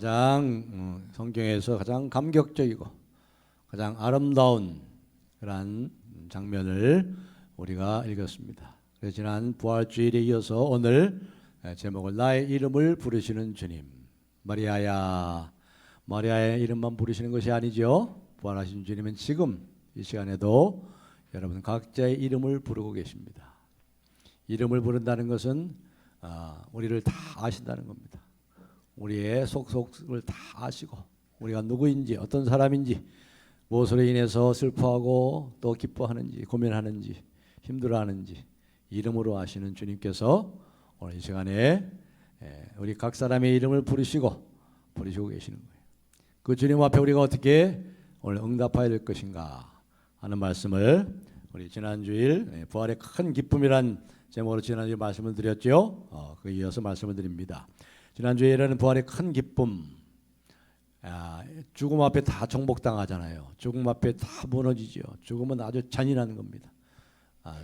가장 성경에서 가장 감격적이고 가장 아름다운 그러한 장면을 우리가 읽었습니다. 그래서 지난 부활주일에 이어서 오늘 제목을 나의 이름을 부르시는 주님. 마리아야, 마리아의 이름만 부르시는 것이 아니죠. 부활하신 주님은 지금 이 시간에도 여러분 각자의 이름을 부르고 계십니다. 이름을 부른다는 것은 우리를 다 아신다는 겁니다. 우리의 속속을 다 아시고 우리가 누구인지 어떤 사람인지 무엇으로 인해서 슬퍼하고 또 기뻐하는지 고민하는지 힘들어하는지 이름으로 아시는 주님께서 오늘 이 시간에 우리 각 사람의 이름을 부르시고 계시는 거예요. 그 주님 앞에 우리가 어떻게 오늘 응답해야 될 것인가 하는 말씀을 우리 지난주일 부활의 큰 기쁨이란 제목으로 지난주에 말씀을 드렸죠. 그 이어서 말씀을 드립니다. 지난주에는 부활의 큰 기쁨, 죽음 앞에 다 정복당하잖아요. 죽음 앞에 다 무너지죠. 죽음은 아주 잔인한 겁니다.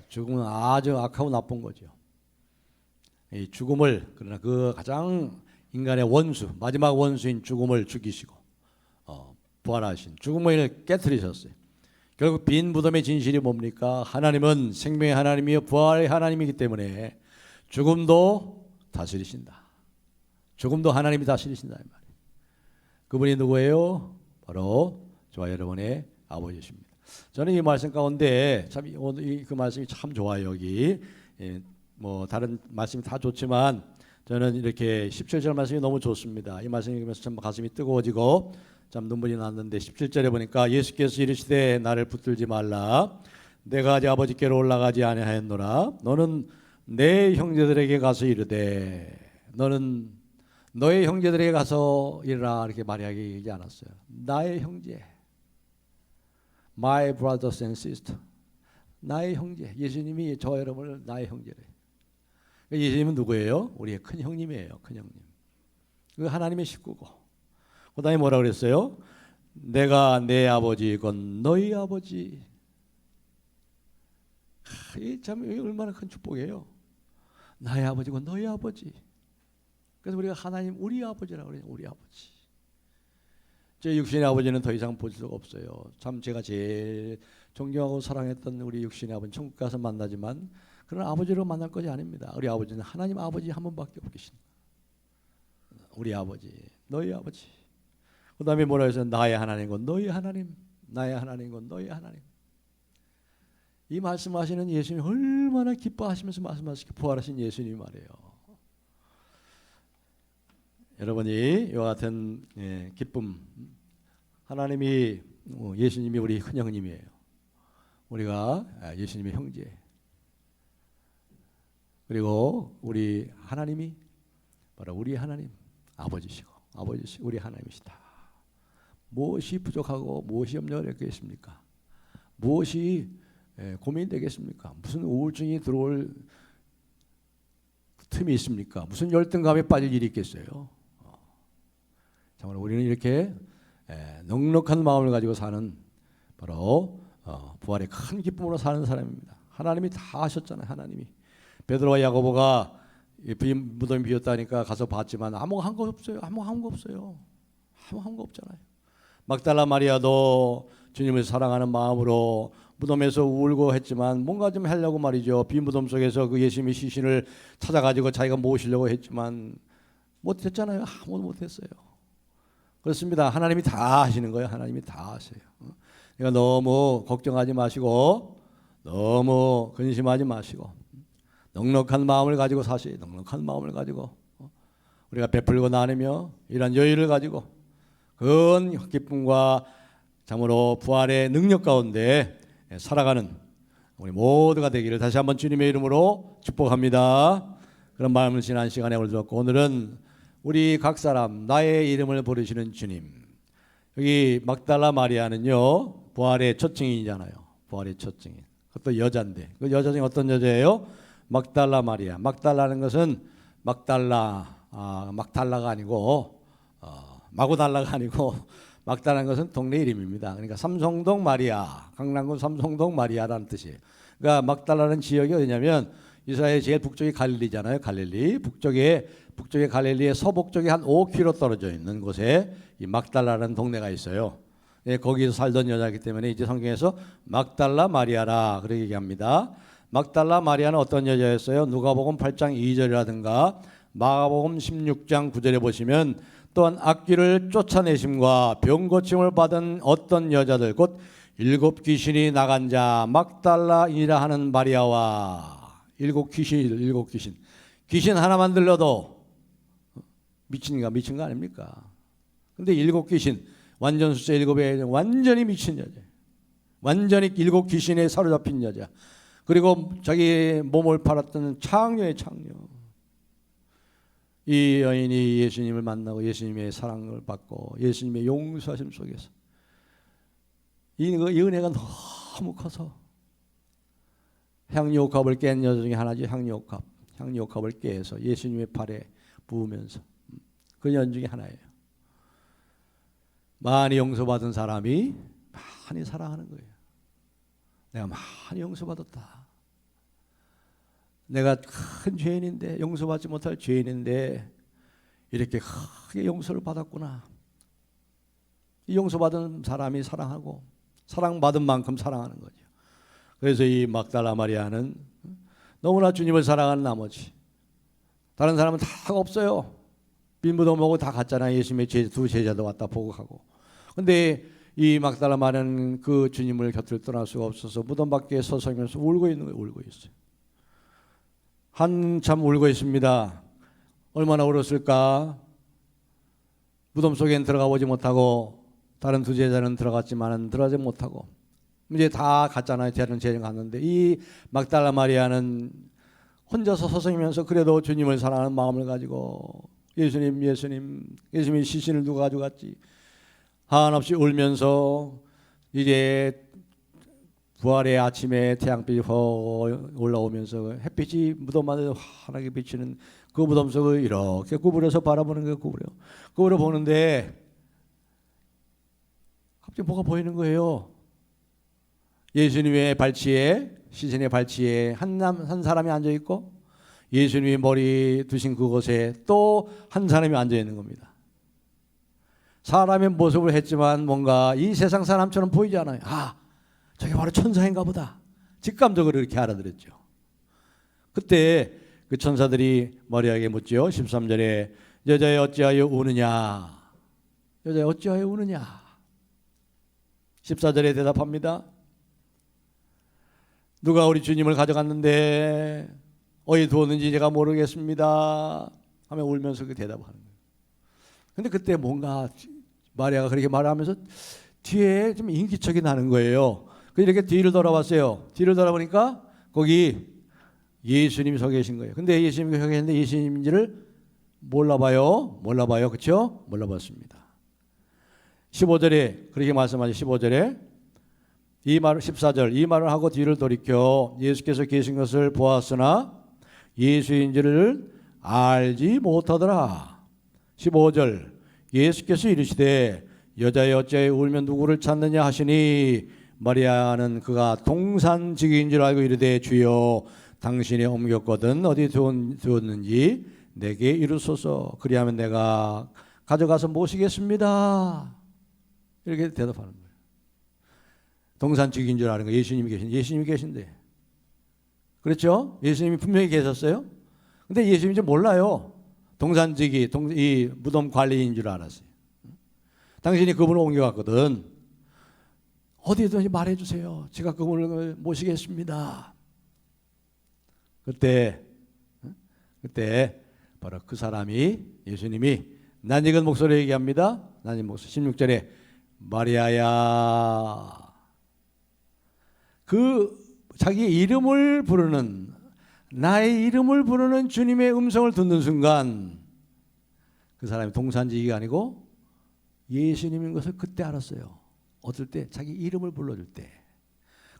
죽음은 아주 악하고 나쁜 거죠. 이 죽음을 그러나 그 가장 인간의 원수, 마지막 원수인 죽음을 죽이시고 부활하신 죽음을 깨뜨리셨어요. 결국 빈 무덤의 진실이 뭡니까? 하나님은 생명의 하나님이요 부활의 하나님이기 때문에 죽음도 다스리신다. 죽음도 하나님이 다스리신다 이 말이에요. 그분이 누구예요? 바로 저와 여러분의 아버지십니다. 저는 이 말씀 가운데 참 오늘 그 말씀이 참 좋아요. 여기 뭐 다른 말씀이 다 좋지만 저는 이렇게 17절 말씀이 너무 좋습니다. 이 말씀 읽으면서 참 가슴이 뜨거워지고 참 눈물이 났는데 17절에 보니까 예수께서 이르시되 나를 붙들지 말라. 내가 아직 아버지께로 올라가지 아니하였노라. 너는 내 형제들에게 가서 이르되 너는 너의 형제들에게 가서 이르라. 이렇게 마리아에게 얘기하지 않았어요. 나의 형제, my brothers and sisters, 나의 형제. 예수님이 저 여러분을 나의 형제래. 예수님은 누구예요? 우리의 큰 형님이에요. 큰 형님. 그 하나님의 식구고. 그 다음에 뭐라 그랬어요? 내가 내 아버지건 너희 아버지. 이게 참 얼마나 큰 축복이에요. 나의 아버지건 너희 아버지. 그래서 우리가 하나님 우리 아버지라고 그래요. 우리 아버지. 제 육신의 아버지는 더 이상 볼 수가 없어요. 참 제가 제일 존경하고 사랑했던 우리 육신의 아버지는 천국 가서 만나지만 그런 아버지로 만날 것이 아닙니다. 우리 아버지는 하나님 아버지 한 분밖에 없으신 우리 아버지, 너희 아버지. 그 다음에 뭐라 해서 나의 하나님건 너희 하나님, 나의 하나님건 너희 하나님. 이 말씀하시는 예수님 얼마나 기뻐하시면서 말씀하시고 부활하신 예수님 말이에요. 여러분이 이와 같은 기쁨, 하나님이 예수님이 우리 큰 형님이에요. 우리가 예수님의 형제. 그리고 우리 하나님이 바로 우리 하나님 아버지시고 우리 하나님이시다. 무엇이 부족하고 무엇이 염려가 되겠습니까? 무엇이 고민이 되겠습니까? 무슨 우울증이 들어올 틈이 있습니까? 무슨 열등감에 빠질 일이 있겠어요? 정말 우리는 이렇게 넉넉한 마음을 가지고 사는 바로 부활의 큰 기쁨으로 사는 사람입니다. 하나님이 다 하셨잖아요. 하나님이 베드로와 야고보가 무덤이 비었다니까 가서 봤지만 아무 한 거 없어요. 아무 한 거 없어요. 아무 한 거 없잖아요. 막달라 마리아도 주님을 사랑하는 마음으로 무덤에서 울고 했지만 뭔가 좀 하려고 말이죠. 빈 무덤 속에서 그 예수님의 시신을 찾아가지고 자기가 모시려고 했지만 못했잖아요. 아무도 못했어요. 그렇습니다. 하나님이 다 하시는 거예요. 하나님이 다 하세요. 그러니까 너무 걱정하지 마시고 너무 근심하지 마시고 넉넉한 마음을 가지고 사시. 넉넉한 마음을 가지고 우리가 베풀고 나누며 이런 여유를 가지고 큰 기쁨과 참으로 부활의 능력 가운데 살아가는 우리 모두가 되기를 다시 한번 주님의 이름으로 축복합니다. 그런 마음을 지난 시간에 올렸고 오늘은 우리 각 사람 나의 이름을 부르시는 주님. 여기 막달라 마리아는요 부활의 첫 증인이잖아요. 부활의 첫 증인. 그것도 여자인데 그 여자 중에 어떤 여자예요? 막달라 마리아. 막달라는 것은 막달라가 아니고 마구달라가 아니고 막달라는 것은 동네 이름입니다. 그러니까 삼성동 마리아, 강남구 삼성동 마리아라는 뜻이에요. 그러니까 막달라는 지역이 어디냐면 이스라엘 제일 북쪽이 갈릴리잖아요. 갈릴리. 북쪽에 갈릴리의 서북쪽에 한 5km 떨어져 있는 곳에 이 막달라라는 동네가 있어요. 예, 거기서 살던 여자이기 때문에 이제 성경에서 막달라 마리아라 그렇게 얘기합니다. 막달라 마리아는 어떤 여자였어요? 누가복음 8장 2절이라든가 마가복음 16장 9절에 보시면 또한 악귀를 쫓아내심과 병 고침을 받은 어떤 여자들 곧 7 귀신이 나간 자 막달라이라 하는 마리아와 7 귀신. 귀신 하나만 들려도 미친 거 아닙니까? 근데 7 귀신 완전 숫자 7에 완전히 미친 여자. 완전히 7 귀신에 사로잡힌 여자. 그리고 자기 몸을 팔았던 창녀의 창녀. 이 여인이 예수님을 만나고 예수님의 사랑을 받고 예수님의 용서하심 속에서 이 은혜가 너무 커서 향유옥합을 깬 여자 중에 하나지. 향유옥합을 깨서 예수님의 팔에 부으면서 그 연 중에 하나예요. 많이 용서받은 사람이 많이 사랑하는 거예요. 내가 많이 용서받았다. 내가 큰 죄인인데 용서받지 못할 죄인인데 이렇게 크게 용서를 받았구나. 이 용서받은 사람이 사랑하고 사랑받은 만큼 사랑하는 거죠. 그래서 이 막달라 마리아는 너무나 주님을 사랑하는 나머지 다른 사람은 다 없어요. 빈부도 보고 다 갔잖아요. 예수님의 두 제자도 왔다 보고 가고. 근데 이 막달라 마리아는 그 주님을 곁을 떠날 수가 없어서 무덤 밖에 서성이면서 울고 있는 거예요. 울고 있어요. 한참 울고 있습니다. 얼마나 울었을까? 무덤 속엔 들어가 보지 못하고 다른 두 제자는 들어갔지만 들어가지 못하고 이제 다 갔잖아요. 다른 제자 갔는데 이 막달라 마리아는 혼자서 서성이면서 그래도 주님을 사랑하는 마음을 가지고 예수님의 시신을 누가 가져갔지? 한없이 울면서 이제 부활의 아침에 태양빛이 올라오면서 햇빛이 무덤 안에 환하게 비치는 그 무덤 속을 이렇게 구부려서 바라보는 거예요. 구부려 보는데 갑자기 뭐가 보이는 거예요. 예수님의 발치에 시신의 발치에 한 사람이 앉아 있고 예수님이 머리 두신 그곳에 또 한 사람이 앉아 있는 겁니다. 사람의 모습을 했지만 뭔가 이 세상 사람처럼 보이지 않아요. 아, 저게 바로 천사인가 보다. 직감적으로 이렇게 알아들었죠. 그때 그 천사들이 마리아에게 묻죠. 13절에 여자여 어찌하여 우느냐. 여자여 어찌하여 우느냐. 14절에 대답합니다. 누가 우리 주님을 가져갔는데 어디 두었는지 제가 모르겠습니다 하며 울면서 그 대답하는 거예요. 근데 그때 뭔가 마리아가 그렇게 말하면서 뒤에 좀 인기척이 나는 거예요. 그래서 이렇게 뒤를 돌아봤어요. 뒤를 돌아보니까 거기 예수님이 서 계신 거예요. 근데 예수님이 서 계신데 예수님인지를 몰라봐요. 그렇죠? 몰라봤습니다. 15절에 그렇게 말씀하죠. 15절에 이 말을 14절 이 말을 하고 뒤를 돌이켜 예수께서 계신 것을 보았으나 예수인지를 알지 못하더라. 15절 예수께서 이르시되 여자여 어찌하여 울면 누구를 찾느냐 하시니 마리아는 그가 동산지기인 줄 알고 이르되 주여 당신이 옮겼거든 어디 두었는지 내게 이르소서 그리하면 내가 가져가서 모시겠습니다. 이렇게 대답하는 거예요. 동산지기인 줄 아는 거 예수님이 계신데 그렇죠? 예수님이 분명히 계셨어요. 근데 예수님인지 몰라요. 동산지기 이 무덤 관리인 줄 알았어요. 당신이 그분을 옮겨갔거든. 어디든지 말해주세요. 제가 그분을 모시겠습니다. 그때 바로 그 사람이 예수님이 낯익은 목소리로 얘기합니다. 낯익은 목소리 16절에 마리아야. 그 자기 이름을 부르는 나의 이름을 부르는 주님의 음성을 듣는 순간 그 사람이 동산지기가 아니고 예수님인 것을 그때 알았어요. 어떨 때? 자기 이름을 불러줄 때.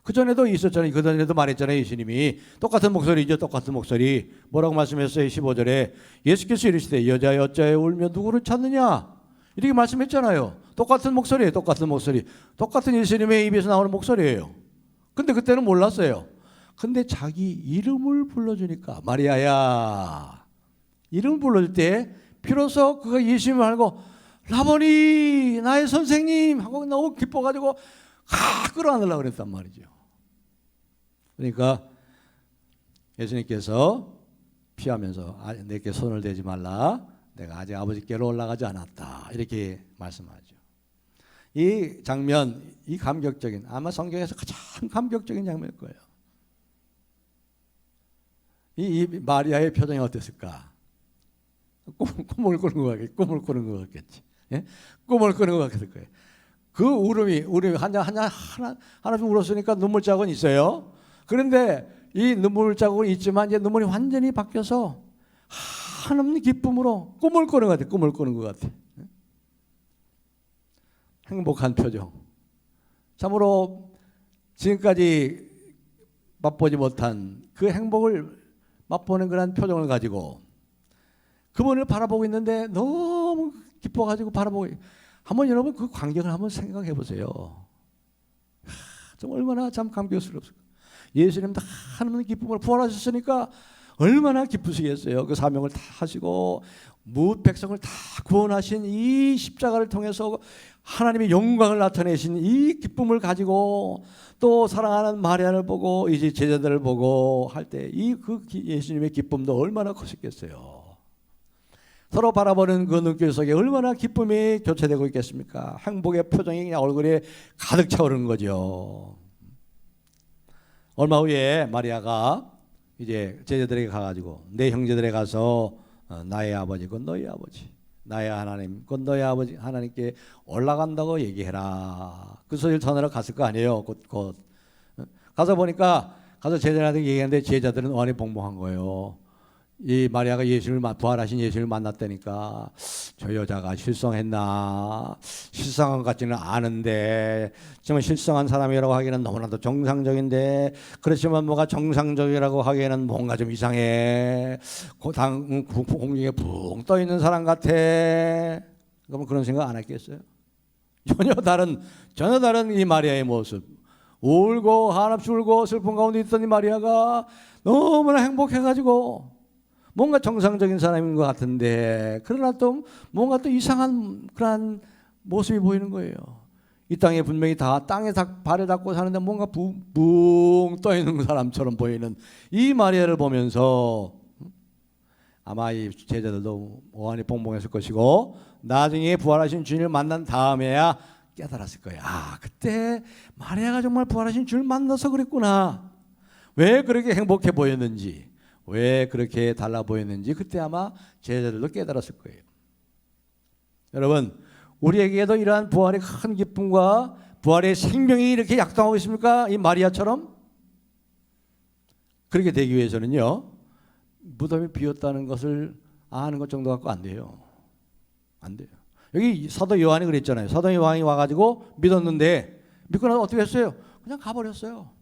그전에도 있었잖아요. 그전에도 말했잖아요. 예수님이 똑같은 목소리죠. 똑같은 목소리. 뭐라고 말씀했어요? 15절에 예수께서 이르시되 여자여 어찌하여 울며 누구를 찾느냐 이렇게 말씀했잖아요. 똑같은 목소리예요. 똑같은 목소리. 똑같은 예수님의 입에서 나오는 목소리예요. 근데 그때는 몰랐어요. 근데 자기 이름을 불러주니까 마리아야 이름을 불러줄 때 비로소 그가 예수님을 알고 라보니 나의 선생님 하고 너무 기뻐가지고 끌어안으려고 그랬단 말이죠. 그러니까 예수님께서 피하면서 내게 손을 대지 말라 내가 아직 아버지께로 올라가지 않았다 이렇게 말씀하죠. 이 장면 이 감격적인 아마 성경에서 가장 감격적인 장면일 거예요. 이 마리아의 표정이 어땠을까? 꿈을 꾸는 것 같겠지. 예? 꿈을 꾸는 것 같을 거예요. 그 울음이 하나씩 울었으니까 눈물 자국은 있어요. 그런데 이 눈물 자국은 있지만 이제 눈물이 완전히 바뀌어서 한없는 기쁨으로 꿈을 꾸는 것 같아. 꿈을 꾸는 것 같아. 행복한 표정. 참으로 지금까지 맛보지 못한 그 행복을 맛보는 그런 표정을 가지고 그분을 바라보고 있는데 너무 기뻐가지고 바라보고 한번 여러분 그 광경을 한번 생각해 보세요. 좀 얼마나 참 감격스럽습니까? 예수님 다 하나님의 기쁨으로 부활하셨으니까 얼마나 기쁘시겠어요. 그 사명을 다 하시고 무엇 백성을 다 구원하신 이 십자가를 통해서 하나님의 영광을 나타내신 이 기쁨을 가지고 또 사랑하는 마리아를 보고 이제 제자들을 보고 할 때 이 그 예수님의 기쁨도 얼마나 크셨겠어요. 서로 바라보는 그 눈길 속에 얼마나 기쁨이 교체되고 있겠습니까? 행복의 표정이 그냥 얼굴에 가득 차오르는 거죠. 얼마 후에 마리아가 이제 제자들에게 가가지고 내 형제들에 가서 나의 아버지 곧 너희 아버지 나의 하나님 곧 너희 아버지 하나님께 올라간다고 얘기해라. 그 소리를 전하러 갔을 거 아니에요. 곧 가서 보니까 가서 제자들한테 얘기하는데 제자들은 완전히 봉봉한 거예요. 이 마리아가 부활하신 예수를 만났다니까 저 여자가 실성했나 실성한 것 같지는 않은데 정말 실성한 사람이라고 하기에는 너무나도 정상적인데 그렇지만 뭐가 정상적이라고 하기에는 뭔가 좀 이상해 공중에 붕 떠있는 사람 같아. 그러면 그런 생각 안 했겠어요? 전혀 다른 이 마리아의 모습 울고 한없이 울고 슬픈 가운데 있던 이 마리아가 너무나 행복해가지고 뭔가 정상적인 사람인 것 같은데 그러나 또 뭔가 또 이상한 그런 모습이 보이는 거예요. 이 땅에 분명히 땅에 발을 닿고 사는데 뭔가 붕 떠있는 사람처럼 보이는 이 마리아를 보면서 아마 이 제자들도 오한이 봉봉했을 것이고 나중에 부활하신 주님을 만난 다음에야 깨달았을 거예요. 그때 마리아가 정말 부활하신 주님을 만나서 그랬구나. 왜 그렇게 행복해 보였는지 왜 그렇게 달라 보였는지 그때 아마 제자들도 깨달았을 거예요. 여러분 우리에게도 이러한 부활의 큰 기쁨과 부활의 생명이 이렇게 약동하고 있습니까? 이 마리아처럼? 그렇게 되기 위해서는요 무덤이 비었다는 것을 아는 것 정도 갖고 안 돼요. 안 돼요. 여기 사도 요한이 그랬잖아요. 사도 요한이 와가지고 믿었는데 믿고 나서 어떻게 했어요? 그냥 가버렸어요.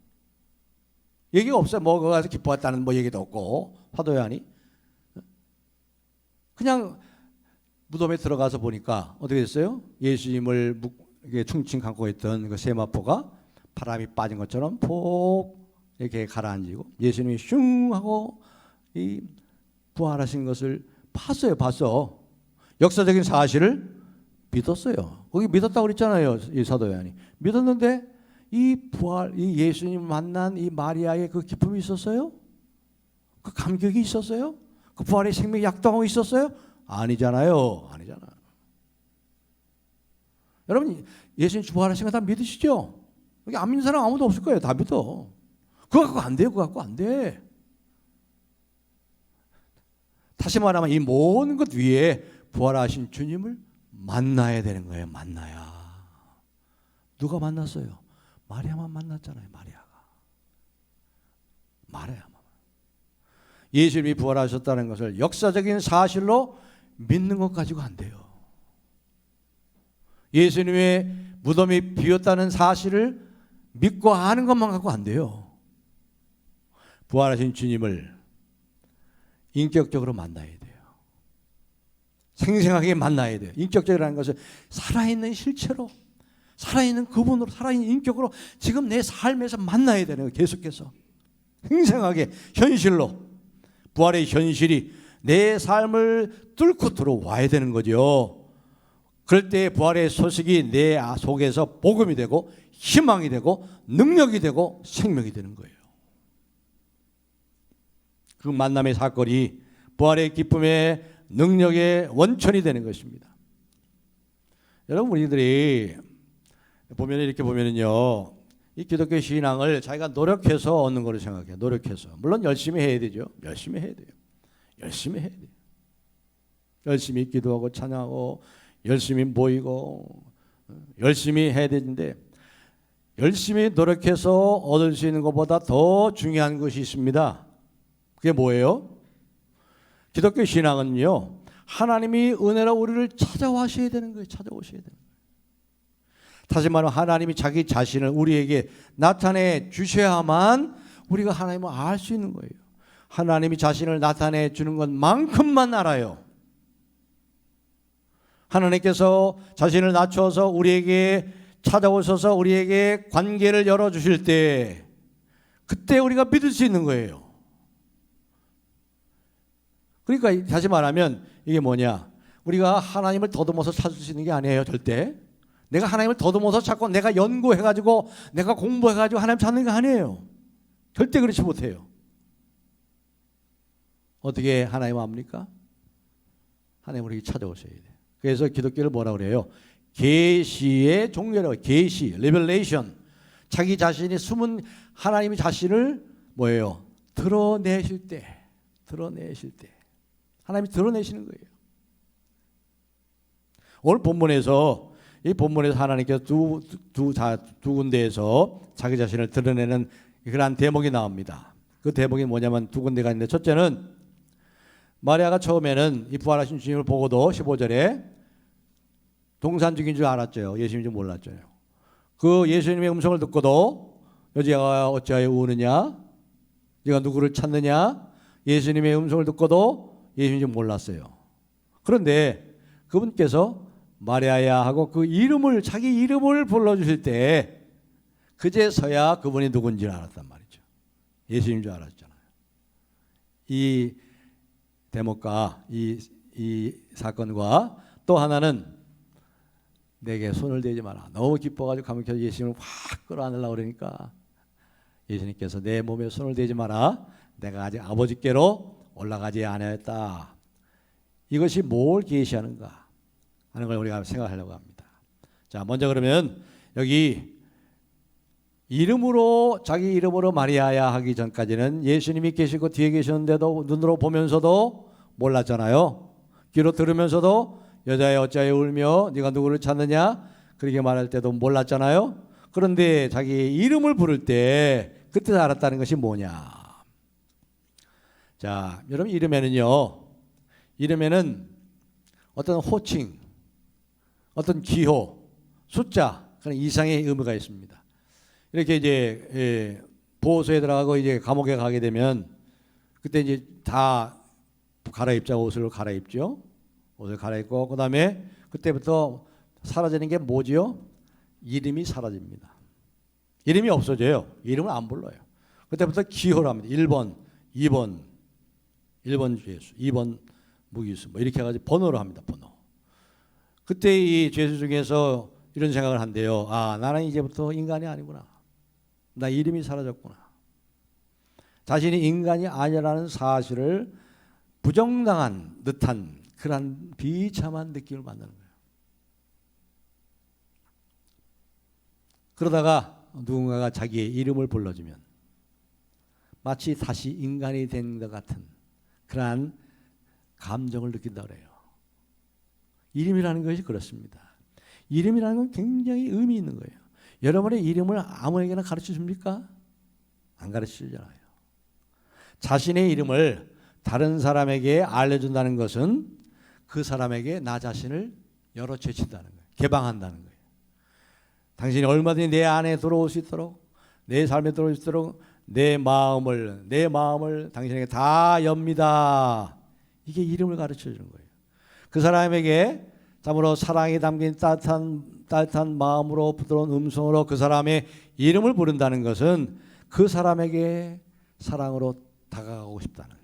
얘기가 없어요. 뭐 거기 가서 기뻐했다는 뭐 얘기도 없고 사도 요한이 그냥 무덤에 들어가서 보니까 어떻게 됐어요? 예수님을 충칭 감고 있던 그 세마포가 바람이 빠진 것처럼 폭 이렇게 가라앉히고 예수님이 슝 하고 이 부활하신 것을 봤어. 역사적인 사실을 믿었어요. 거기 믿었다고 그랬잖아요. 이 사도 요한이 믿었는데 이 부활, 이 예수님 만난 이 마리아의 그 기쁨이 있었어요? 그 감격이 있었어요? 그 부활의 생명이 약동하고 있었어요? 아니잖아요. 여러분 예수님 부활하신 거 다 믿으시죠? 여기 안 믿는 사람 아무도 없을 거예요. 다 믿어. 그거 갖고 안 돼요. 그거 갖고 안 돼. 다시 말하면 이 모든 것 위에 부활하신 주님을 만나야 되는 거예요. 만나야. 누가 만났어요? 마리아만 만났잖아요. 마리아만. 예수님이 부활하셨다는 것을 역사적인 사실로 믿는 것 가지고 안 돼요. 예수님의 무덤이 비었다는 사실을 믿고 아는 것만 갖고 안 돼요. 부활하신 주님을 인격적으로 만나야 돼요. 생생하게 만나야 돼요. 인격적이라는 것은 살아있는 실체로 살아있는 그분으로 살아있는 인격으로 지금 내 삶에서 만나야 되는 거예요. 계속해서 생생하게 현실로 부활의 현실이 내 삶을 뚫고 들어와야 되는 거죠. 그럴 때 부활의 소식이 내 속에서 복음이 되고 희망이 되고 능력이 되고 생명이 되는 거예요. 그 만남의 사건이 부활의 기쁨의 능력의 원천이 되는 것입니다. 여러분, 우리들이 보면 이렇게 보면은요, 이 기독교 신앙을 자기가 노력해서 얻는 거로 생각해요. 노력해서. 물론 열심히 해야 되죠. 열심히 해야 돼요. 열심히 해야 돼요. 열심히 기도하고 찬양하고 열심히 모이고 열심히 해야 되는데, 열심히 노력해서 얻을 수 있는 것보다 더 중요한 것이 있습니다. 그게 뭐예요? 기독교 신앙은요, 하나님이 은혜로 우리를 찾아와셔야 되는 거예요. 찾아오셔야 되는 거예요. 다시 말하면 하나님이 자기 자신을 우리에게 나타내 주셔야만 우리가 하나님을 알 수 있는 거예요. 하나님이 자신을 나타내 주는 것만큼만 알아요. 하나님께서 자신을 낮춰서 우리에게 찾아오셔서 우리에게 관계를 열어주실 때, 그때 우리가 믿을 수 있는 거예요. 그러니까 다시 말하면 이게 뭐냐, 우리가 하나님을 더듬어서 찾을 수 있는 게 아니에요. 절대 내가 하나님을 더듬어서 찾고 내가 연구해가지고 내가 공부해가지고 하나님 찾는 게 아니에요. 절대 그렇지 못해요. 어떻게 하나님 압니까? 하나님 우리에게 찾아오셔야 돼요. 그래서 기독교를 뭐라 그래요? 계시의 종교라고. 계시, 레벨레이션. 자기 자신이 숨은 하나님의 자신을 뭐예요? 드러내실 때 하나님이 드러내시는 거예요. 오늘 본문에서, 이 본문에서 하나님께서 두 군데에서 자기 자신을 드러내는 그러한 대목이 나옵니다. 그 대목이 뭐냐면 두 군데가 있는데, 첫째는 마리아가 처음에는 이 부활하신 주님을 보고도 15절에 동산 중인 줄 알았죠. 예수님인 줄 몰랐죠. 그 예수님의 음성을 듣고도 여자가 어찌하여 우느냐, 네가 누구를 찾느냐, 예수님의 음성을 듣고도 예수님인 줄 몰랐어요. 그런데 그분께서 마리아야 하고 그 이름을, 자기 이름을 불러주실 때 그제서야 그분이 누군지 알았단 말이죠. 예수님인 줄 알았잖아요. 이 대목과 이 사건과 또 하나는, 내게 손을 대지 마라. 너무 기뻐가지고 감격해서 예수님을 확 끌어안으려고 그러니까 예수님께서 내 몸에 손을 대지 마라. 내가 아직 아버지께로 올라가지 않았다. 이것이 뭘 계시하는가 하는 걸 우리가 생각하려고 합니다. 자, 먼저 그러면 여기 이름으로, 자기 이름으로 마리아야 하기 전까지는 예수님이 계시고 뒤에 계셨는데도 눈으로 보면서도 몰랐잖아요. 귀로 들으면서도 여자애 어찌하여 울며 네가 누구를 찾느냐 그렇게 말할 때도 몰랐잖아요. 그런데 자기 이름을 부를 때 그때 알았다는 것이 뭐냐. 자, 여러분, 이름에는 어떤 호칭, 어떤 기호, 숫자, 그런 이상의 의미가 있습니다. 이렇게 이제 보호소에 들어가고 이제 감옥에 가게 되면 그때 이제 다 갈아입자, 옷을 갈아입죠. 옷을 갈아입고 그 다음에 그때부터 사라지는 게 뭐지요? 이름이 사라집니다. 이름이 없어져요. 이름을 안 불러요. 그때부터 기호를 합니다. 1번, 2번, 1번 죄수, 2번 무기수, 뭐 이렇게 해가지고 번호를 합니다. 번호. 그때 이 죄수 중에서 이런 생각을 한대요. 아, 나는 이제부터 인간이 아니구나. 나 이름이 사라졌구나. 자신이 인간이 아니라는 사실을 부정당한 듯한 그런 비참한 느낌을 받는 거예요. 그러다가 누군가가 자기의 이름을 불러주면 마치 다시 인간이 된 것 같은 그러한 감정을 느낀다고 그래요. 이름이라는 것이 그렇습니다. 이름이라는 건 굉장히 의미 있는 거예요. 여러분의 이름을 아무에게나 가르쳐 줍니까? 안 가르치잖아요. 자신의 이름을 다른 사람에게 알려준다는 것은 그 사람에게 나 자신을 열어 제친다는 거예요. 개방한다는 거예요. 당신이 얼마든지 내 안에 들어올 수 있도록, 내 삶에 들어올 수 있도록 내 마음을 당신에게 다 엽니다. 이게 이름을 가르쳐 주는 거예요. 그 사람에게 참으로 사랑이 담긴 따뜻한 마음으로 부드러운 음성으로 그 사람의 이름을 부른다는 것은 그 사람에게 사랑으로 다가가고 싶다는,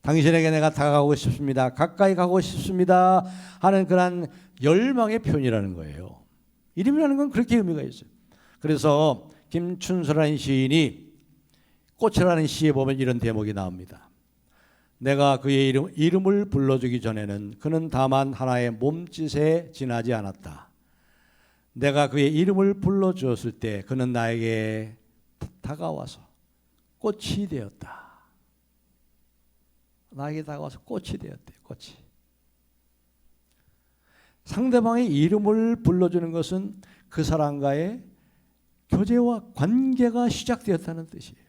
당신에게 내가 다가가고 싶습니다, 가까이 가고 싶습니다 하는 그런 열망의 표현이라는 거예요. 이름이라는 건 그렇게 의미가 있어요. 그래서 김춘서라는 시인이 꽃이라는 시에 보면 이런 대목이 나옵니다. 내가 그의 이름을 불러주기 전에는 그는 다만 하나의 몸짓에 지나지 않았다. 내가 그의 이름을 불러주었을 때 그는 나에게 다가와서 꽃이 되었다. 나에게 다가와서 꽃이 되었대. 꽃이. 상대방의 이름을 불러주는 것은 그 사람과의 교제와 관계가 시작되었다는 뜻이에요.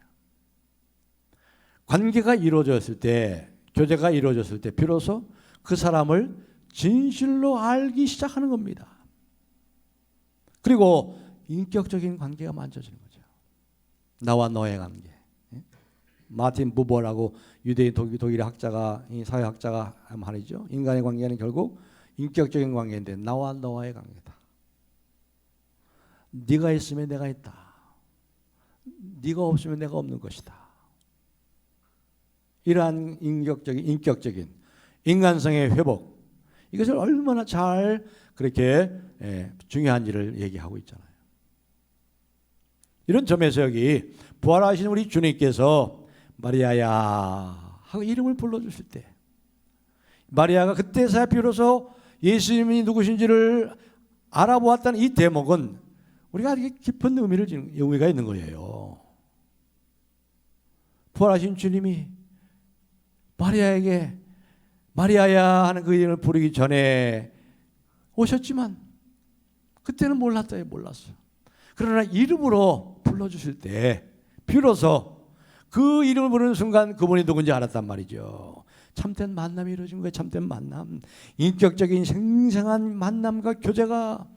관계가 이루어졌을 때, 교제가 이루어졌을 때 비로소 그 사람을 진실로 알기 시작하는 겁니다. 그리고 인격적인 관계가 만져지는 거죠. 나와 너의 관계. 마틴 부버라고 유대인 독일의 학자가, 사회학자가 말이죠. 인간의 관계는 결국 인격적인 관계인데 나와 너와의 관계다. 네가 있으면 내가 있다. 네가 없으면 내가 없는 것이다. 이러한 인격적인 인간성의 회복, 이것을 얼마나 잘 그렇게 중요한지를 얘기하고 있잖아요. 이런 점에서 여기 부활하신 우리 주님께서 마리아야 하고 이름을 불러주실 때, 마리아가 그때서야 비로소 예수님이 누구신지를 알아보았다는 이 대목은 우리가 아주 깊은 의미가 있는 거예요. 부활하신 주님이 마리아에게 마리아야 하는 그 이름을 부르기 전에 오셨지만 그때는 몰랐어요. 그러나 이름으로 불러주실 때 비로소 그 이름을 부르는 순간 그분이 누군지 알았단 말이죠. 참된 만남이 이루어진 거예요. 참된 만남, 인격적인 생생한 만남과 교제가,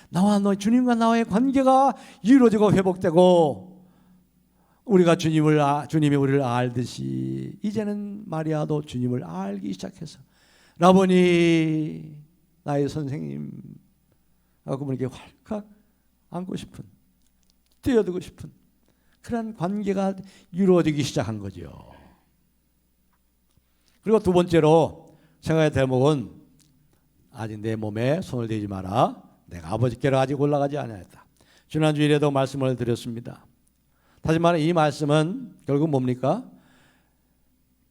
나와 너, 주님과 나와의 관계가 이루어지고 회복되고, 우리가 주님이 우리를 알듯이 이제는 마리아도 주님을 알기 시작해서 라보니, 나의 선생님 하고 그분에게 활칵 안고 싶은, 뛰어들고 싶은 그런 관계가 이루어지기 시작한 거죠. 그리고 두 번째로 생각의 대목은 아직 내 몸에 손을 대지 마라. 내가 아버지께로 아직 올라가지 않았다. 지난주일에도 말씀을 드렸습니다. 다시 말해 이 말씀은 결국 뭡니까?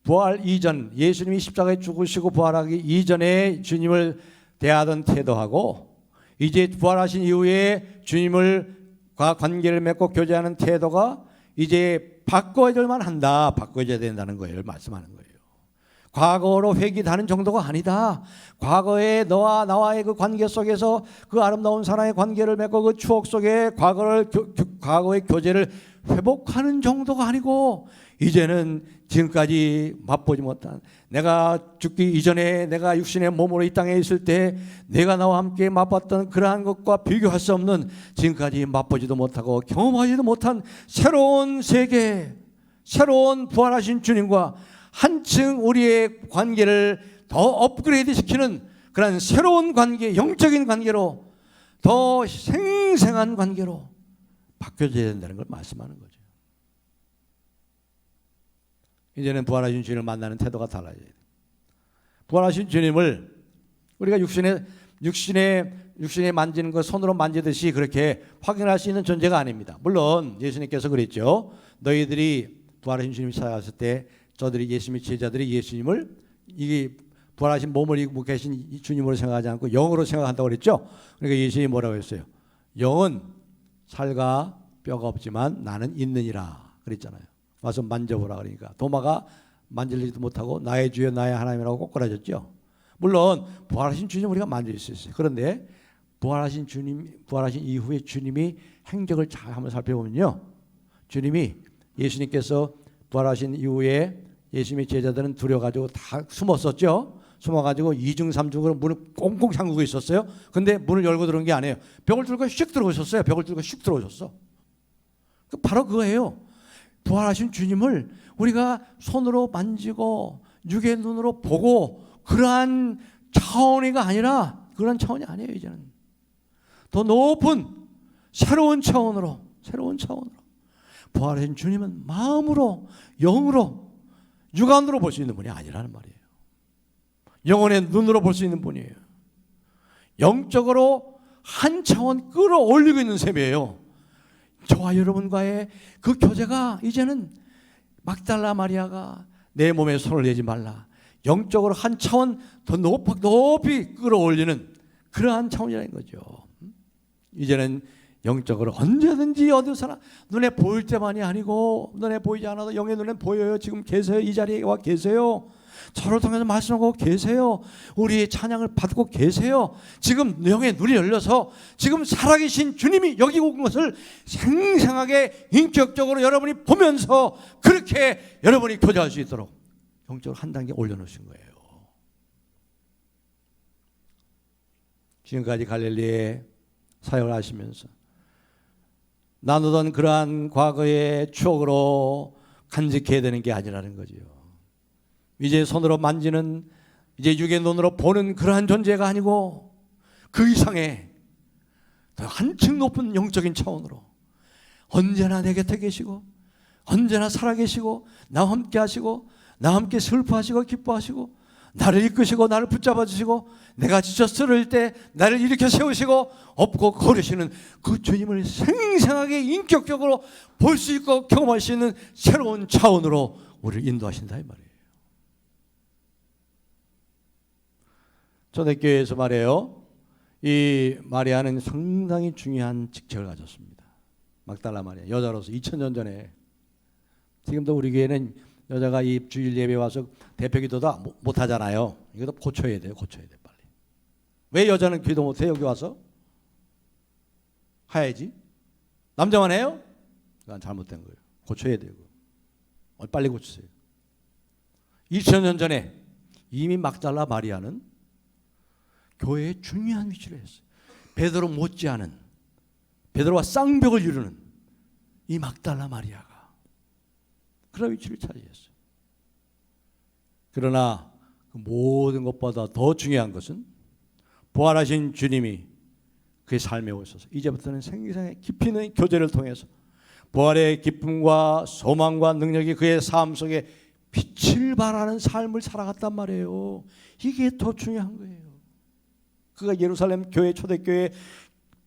부활 이전, 예수님이 십자가에 죽으시고 부활하기 이전에 주님을 대하던 태도하고 이제 부활하신 이후에 주님과 관계를 맺고 교제하는 태도가 이제 바꿔야만 한다. 바꿔야 된다는 거예요. 말씀하는 거예요. 과거로 회귀하는 정도가 아니다. 과거에 너와 나와의 그 관계 속에서 그 아름다운 사랑의 관계를 맺고 그 추억 속에 과거의 교제를 회복하는 정도가 아니고 이제는 지금까지 맛보지 못한, 내가 죽기 이전에 내가 육신의 몸으로 이 땅에 있을 때 내가 나와 함께 맛봤던 그러한 것과 비교할 수 없는, 지금까지 맛보지도 못하고 경험하지도 못한 새로운 세계, 새로운 부활하신 주님과 한층 우리의 관계를 더 업그레이드 시키는 그런 새로운 관계, 영적인 관계로, 더 생생한 관계로 바뀌어져야 된다는 걸 말씀하는 거죠. 이제는 부활하신 주님을 만나는 태도가 달라져야 돼요. 부활하신 주님을 우리가 육신에 만지는 것, 손으로 만지듯이 그렇게 확인할 수 있는 존재가 아닙니다. 물론 예수님께서 그랬죠. 너희들이 부활하신 주님이 찾아왔을 때 저들이, 예수님의 제자들이 예수님을 이 부활하신 몸을 입고 계신 주님으로 생각하지 않고 영으로 생각한다고 그랬죠. 그러니까 예수님이 뭐라고 했어요? 영은 살과 뼈가 없지만 나는 있느니라 그랬잖아요. 와서 만져보라 그러니까 도마가 만질지도 못하고 나의 주여 나의 하나님이라고 꼬꾸라졌죠. 물론 부활하신 주님 우리가 만질 수 있어요. 그런데 부활하신 이후에 주님이 행적을 잘 한번 살펴보면요, 주님이, 예수님께서 부활하신 이후에 예수님의 제자들은 두려워가지고 다 숨었었죠. 숨어가지고 2중 3중으로 문을 꽁꽁 잠그고 있었어요. 근데 문을 열고 들어온 게 아니에요. 벽을 뚫고 슉 들어오셨어요. 벽을 뚫고 슉 들어오셨어. 바로 그거예요. 부활하신 주님을 우리가 손으로 만지고 육의 눈으로 보고 그러한 차원이가 아니라, 그런 차원이 아니에요. 이제는 더 높은 새로운 차원으로 부활하신 주님은 마음으로, 영으로, 육안으로 볼 수 있는 분이 아니라는 말이에요. 영혼의 눈으로 볼 수 있는 분이에요. 영적으로 한 차원 끌어올리고 있는 셈이에요. 저와 여러분과의 그 교제가 이제는 막달라 마리아가 내 몸에 손을 내지 말라, 영적으로 한 차원 더 높이 끌어올리는 그러한 차원이라는 거죠. 이제는 영적으로 언제든지 어디서나 눈에 보일 때만이 아니고, 눈에 보이지 않아도 영의 눈에 보여요. 지금 계세요. 이 자리에 와 계세요. 저를 통해서 말씀하고 계세요. 우리의 찬양을 받고 계세요. 지금 영의 눈이 열려서 지금 살아계신 주님이 여기 온 것을 생생하게 인격적으로 여러분이 보면서 그렇게 여러분이 교제할 수 있도록 영적으로 한 단계 올려놓으신 거예요. 지금까지 갈릴리에 사역을 하시면서 나누던 그러한 과거의 추억으로 간직해야 되는 게 아니라는 거지요. 이제 손으로 만지는, 이제 육의 눈으로 보는 그러한 존재가 아니고 그 이상의 더 한층 높은 영적인 차원으로 언제나 내 곁에 계시고, 언제나 살아계시고, 나와 함께 하시고, 나와 함께 슬퍼하시고 기뻐하시고, 나를 이끄시고 나를 붙잡아 주시고, 내가 지쳐 쓰러질 때 나를 일으켜 세우시고 업고 걸으시는 그 주님을 생생하게 인격적으로 볼 수 있고 경험할 수 있는 새로운 차원으로 우리를 인도하신다 이 말이에요. 초대교회에서 말해요, 이 마리아는 상당히 중요한 직책을 가졌습니다. 막달라 마리아, 여자로서 2000년 전에. 지금도 우리 교회는 여자가 이 주일 예배 와서 대표 기도도 못 하잖아요. 이것도 고쳐야 돼요. 고쳐야 돼 빨리. 왜 여자는 기도 못 해? 여기 와서 해야지. 남자만 해요? 그건 잘못된 거예요. 고쳐야 돼요. 빨리 고치세요. 2000년 전에 이미 막달라 마리아는 교회에 중요한 위치를 했어요. 베드로 못지않은, 베드로와 쌍벽을 이루는 이 막달라 마리아가 그런 위치를 차지했어요. 그러나 그 모든 것보다 더 중요한 것은 부활하신 주님이 그의 삶에 오셔서 이제부터는 생생하게 깊이 있는 교제를 통해서 부활의 기쁨과 소망과 능력이 그의 삶 속에 빛을 발하는 삶을 살아갔단 말이에요. 이게 더 중요한 거예요. 그가 예루살렘 교회, 초대교회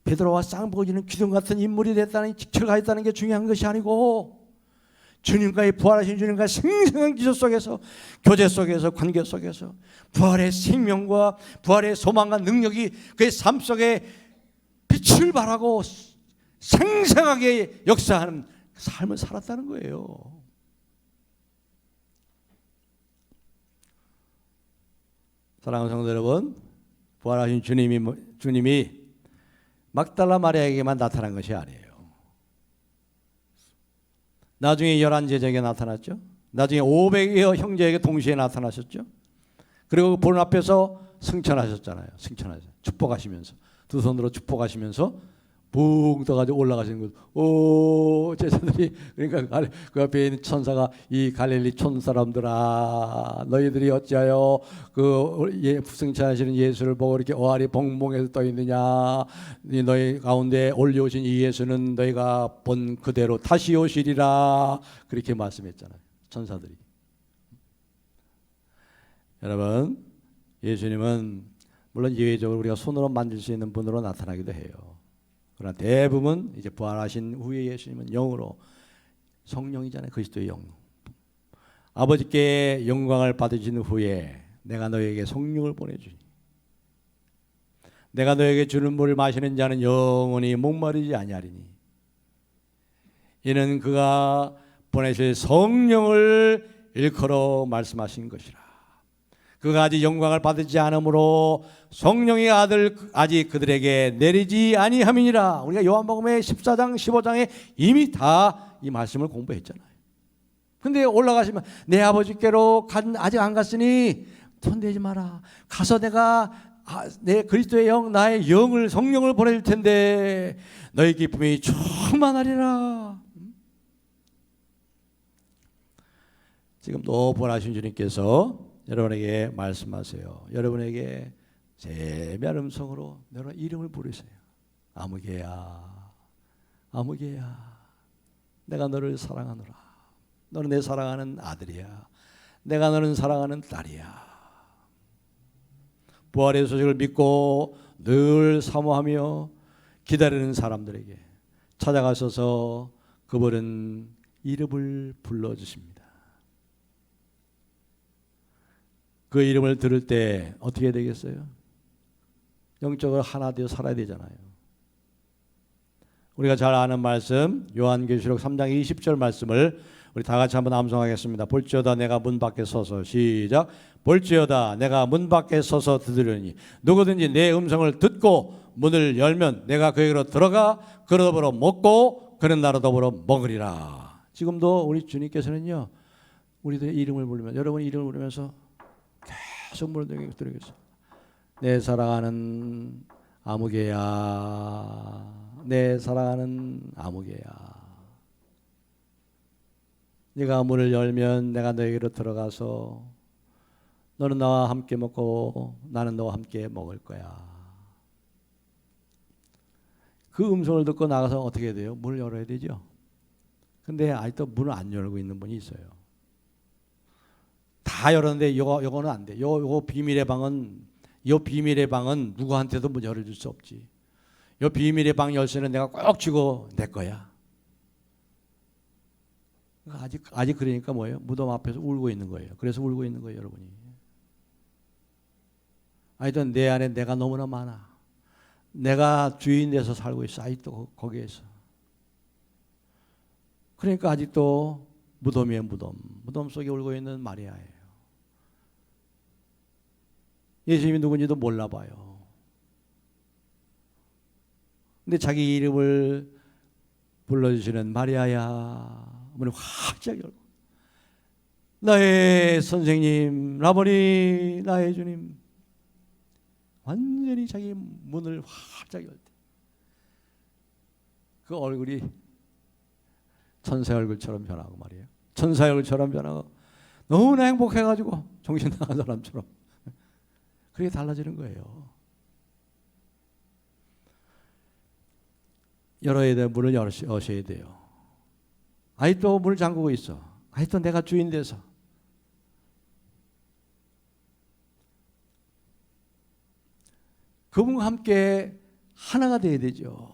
베드로와 쌍벽을 이루는 기둥 같은 인물이 됐다는 직책을 가졌다는 게 중요한 것이 아니고, 주님과의 부활하신 주님과 생생한 기조 속에서, 교제 속에서, 관계 속에서 부활의 생명과 부활의 소망과 능력이 그의 삶 속에 빛을 발하고 생생하게 역사하는 삶을 살았다는 거예요. 사랑하는 성도 여러분, 부활하신 주님이 막달라 마리아에게만 나타난 것이 아니에요. 나중에 11제자에게 나타났죠. 나중에 500여 형제에게 동시에 나타나셨죠. 그리고 보는 앞에서 승천하셨잖아요. 승천하셨어요. 축복하시면서, 두 손으로 축복하시면서 붕 떠가지고 올라가시는 것. 오, 제자들이, 그러니까 그 앞에 있는 천사가, 이 갈릴리 촌 사람들아, 너희들이 어찌하여 그 승천하시는 예수를 보고 이렇게 오아리 봉봉해서 떠 있느냐. 너희 가운데 올려오신 이 예수는 너희가 본 그대로 다시 오시리라. 그렇게 말씀했잖아요. 천사들이. 여러분, 예수님은 물론 예외적으로 우리가 손으로 만질 수 있는 분으로 나타나기도 해요. 그러나 대부분 이제 부활하신 후에 예수님은 영으로, 성령이잖아요. 그리스도의 영. 아버지께 영광을 받으신 후에 내가 너에게 성령을 보내주니 내가 너에게 주는 물을 마시는 자는 영원히 목마르지 아니하리니 이는 그가 보내실 성령을 일컬어 말씀하신 것이라. 그가 아직 영광을 받지 않으므로 성령의 아들 아직 그들에게 내리지 아니함이니라. 우리가 요한복음의 14장 15장에 이미 다 이 말씀을 공부했잖아요. 근데 올라가시면 내 아버지께로 아직 안 갔으니 손대지 마라. 가서 내가 내 그리스도의 영, 나의 영을, 성령을 보내줄 텐데 너희 기쁨이 충만하리라. 지금도 부활하신 주님께서 여러분에게 말씀하세요. 여러분에게 세미한 음성으로 여러분 이름을 부르세요. 아무개야, 아무개야. 내가 너를 사랑하노라. 너는 내 사랑하는 아들이야. 내가 너는 사랑하는 딸이야. 부활의 소식을 믿고 늘 사모하며 기다리는 사람들에게 찾아가셔서 그분은 이름을 불러주십니다. 그 이름을 들을 때 어떻게 되겠어요? 영적으로 하나 되어 살아야 되잖아요. 우리가 잘 아는 말씀 요한계시록 3장 20절 말씀을 우리 다 같이 한번 암송하겠습니다. 볼지어다 내가 문 밖에 서서 시작. 볼지어다 내가 문 밖에 서서 두드리니 누구든지 내 음성을 듣고 문을 열면 내가 그에게로 들어가 그로 더불어 먹고 그는 나로 더불어 먹으리라. 지금도 우리 주님께서는요 우리들의 이름을 부르면 여러분 이름을 부르면서 계속 물어드리겠어요. 내 사랑하는 아무개야, 내 사랑하는 아무개야. 네가 문을 열면 내가 너에게로 들어가서 너는 나와 함께 먹고 나는 너와 함께 먹을 거야. 그 음성을 듣고 나가서 어떻게 해야 돼요? 문을 열어야 되죠. 근데 아직도 문을 안 열고 있는 분이 있어요. 다 열었는데 요거는 안 돼. 요 비밀의 방은 누구한테도 문 열어줄 수 없지. 요 비밀의 방 열쇠는 내가 꼭 쥐고 내 거야. 아직 그러니까 뭐예요? 무덤 앞에서 울고 있는 거예요. 그래서 울고 있는 거예요, 여러분이. 하여튼 내 안에 내가 너무나 많아. 내가 주인 돼서 살고 있어. 아직도 거기에서. 그러니까 아직도 무덤이에요, 무덤 속에 울고 있는 마리아예요. 예수님이 누군지도 몰라봐요. 근데 자기 이름을 불러주시는 마리아야. 문을 활짝 열고 나의 선생님, 라보니, 나의 주님. 완전히 자기 문을 활짝 열 때 그 얼굴이 천사 얼굴처럼 변하고 말이에요. 천사 얼굴처럼 변하고 너무나 행복해가지고 정신 나간 사람처럼 그게 달라지는 거예요. 열어야 돼. 문을 여셔야 돼요. 아직도 문을 잠그고 있어. 아직도 내가 주인 돼서. 그분과 함께 하나가 되어야 되죠.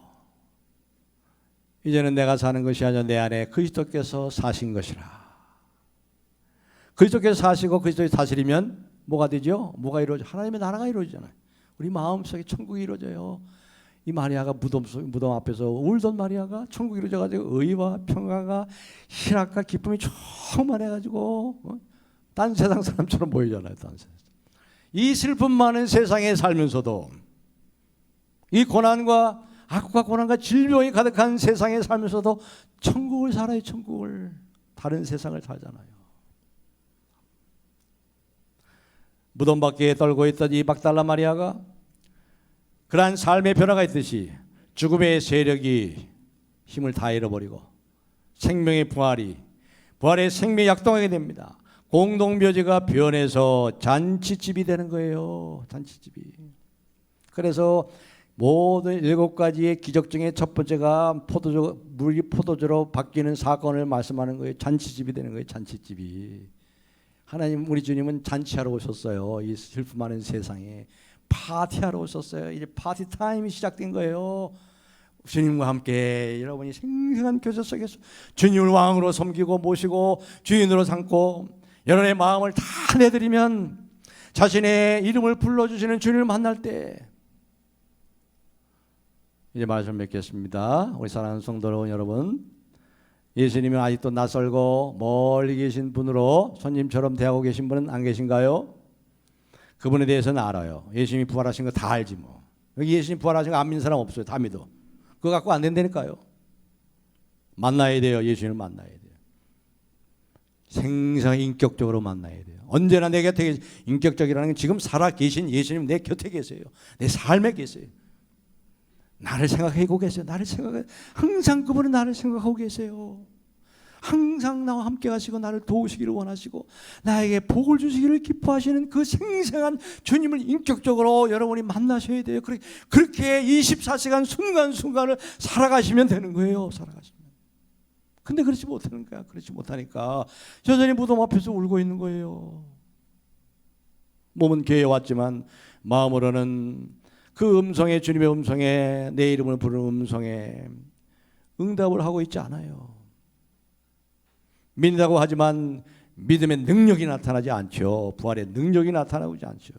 이제는 내가 사는 것이 아니라 내 안에 그리스도께서 사신 것이라. 그리스도께서 사시고 그리스도의 사실이면 뭐가 되죠? 뭐가 이루어져? 하나님의 나라가 이루어지잖아요. 우리 마음속에 천국이 이루어져요. 이 마리아가 무덤 앞에서 울던 마리아가 천국이 이루어져가지고 의와 평화가 희락과 기쁨이 충만해가지고 딴 세상 사람처럼 보이잖아요. 딴 세상. 이 슬픔 많은 세상에 살면서도 이 고난과 악과 고난과 질병이 가득한 세상에 살면서도 천국을 살아요. 천국을. 다른 세상을 살잖아요. 무덤 밖에 떨고 있던 이 막달라 마리아가 그러한 삶의 변화가 있듯이 죽음의 세력이 힘을 다 잃어버리고 생명의 부활의 생명이 약동하게 됩니다. 공동묘지가 변해서 잔치집이 되는 거예요. 잔치집이. 그래서 모든 7가지의 기적 중에 첫 번째가 물이 포도주로 바뀌는 사건을 말씀하는 거예요. 잔치집이 되는 거예요. 잔치집이. 하나님 우리 주님은 잔치하러 오셨어요. 이 슬픔 많은 세상에 파티하러 오셨어요. 이제 파티 타임이 시작된 거예요. 주님과 함께 여러분이 생생한 교제 속에서 주님을 왕으로 섬기고 모시고 주인으로 삼고 여러분의 마음을 다 내드리면 자신의 이름을 불러주시는 주님을 만날 때 이제 말씀 맺겠습니다. 우리 사랑하는 성도 여러분, 예수님이 아직도 낯설고 멀리 계신 분으로 손님처럼 대하고 계신 분은 안 계신가요? 그분에 대해서는 알아요. 예수님이 부활하신 거 다 알지 뭐. 여기 예수님 부활하신 거 안 믿는 사람 없어요. 다 믿어. 그거 갖고 안 된다니까요. 만나야 돼요. 예수님을 만나야 돼요. 생생 인격적으로 만나야 돼요. 언제나 내 곁에 인격적이라는 건 지금 살아 계신 예수님 내 곁에 계세요. 내 삶에 계세요. 나를 생각하고 계세요. 항상 그분은 나를 생각하고 계세요. 항상 나와 함께 가시고 나를 도우시기를 원하시고 나에게 복을 주시기를 기뻐하시는 그 생생한 주님을 인격적으로 여러분이 만나셔야 돼요. 그렇게 24시간 순간순간을 살아가시면 되는 거예요. 살아가시면. 근데 그렇지 못하는 거야. 그렇지 못하니까 여전히 무덤 앞에서 울고 있는 거예요. 몸은 교회에 왔지만 마음으로는 그 음성에, 주님의 음성에, 내 이름을 부르는 음성에 응답을 하고 있지 않아요. 믿는다고 하지만 믿음의 능력이 나타나지 않죠. 부활의 능력이 나타나지 않죠.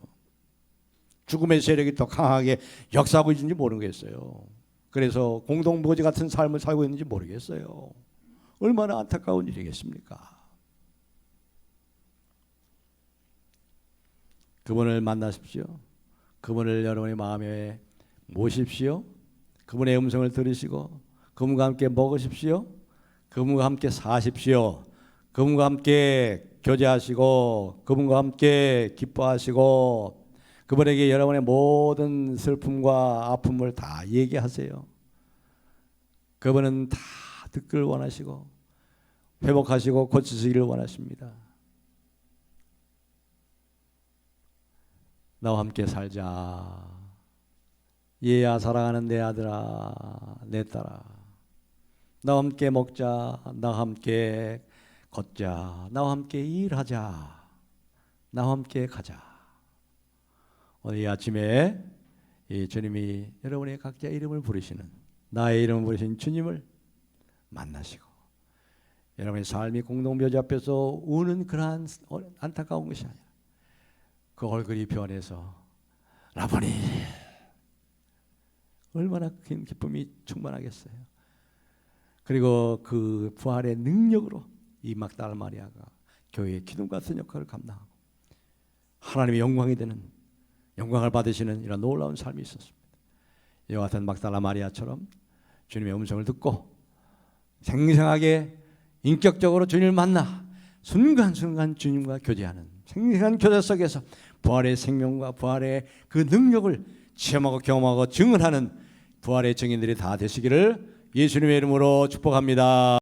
죽음의 세력이 더 강하게 역사하고 있는지 모르겠어요. 그래서 공동묘지 같은 삶을 살고 있는지 모르겠어요. 얼마나 안타까운 일이겠습니까? 그분을 만나십시오. 그분을 여러분의 마음에 모십시오. 그분의 음성을 들으시고 그분과 함께 먹으십시오. 그분과 함께 사십시오. 그분과 함께 교제하시고 그분과 함께 기뻐하시고 그분에게 여러분의 모든 슬픔과 아픔을 다 얘기하세요. 그분은 다 듣기를 원하시고 회복하시고 고치시기를 원하십니다. 나와 함께 살자. 얘야 사랑하는 내 아들아 내 딸아 나와 함께 먹자. 나와 함께 걷자. 나와 함께 일하자. 나와 함께 가자. 오늘 이 아침에 이 주님이 여러분의 각자 이름을 부르시는 나의 이름을 부르신 주님을 만나시고 여러분의 삶이 공동묘지 앞에서 우는 그러한 안타까운 것이 아니라 그 얼굴이 변해서 라보니 얼마나 큰 기쁨이 충만하겠어요. 그리고 그 부활의 능력으로 이 막달라 마리아가 교회의 기둥 같은 역할을 감당하고 하나님의 영광이 되는 영광을 받으시는 이런 놀라운 삶이 있었습니다. 이와 같은 막달라 마리아처럼 주님의 음성을 듣고 생생하게 인격적으로 주님을 만나 순간순간 주님과 교제하는 생생한 교제 속에서 부활의 생명과 부활의 그 능력을 체험하고 경험하고 증언하는 부활의 증인들이 다 되시기를 예수님의 이름으로 축복합니다.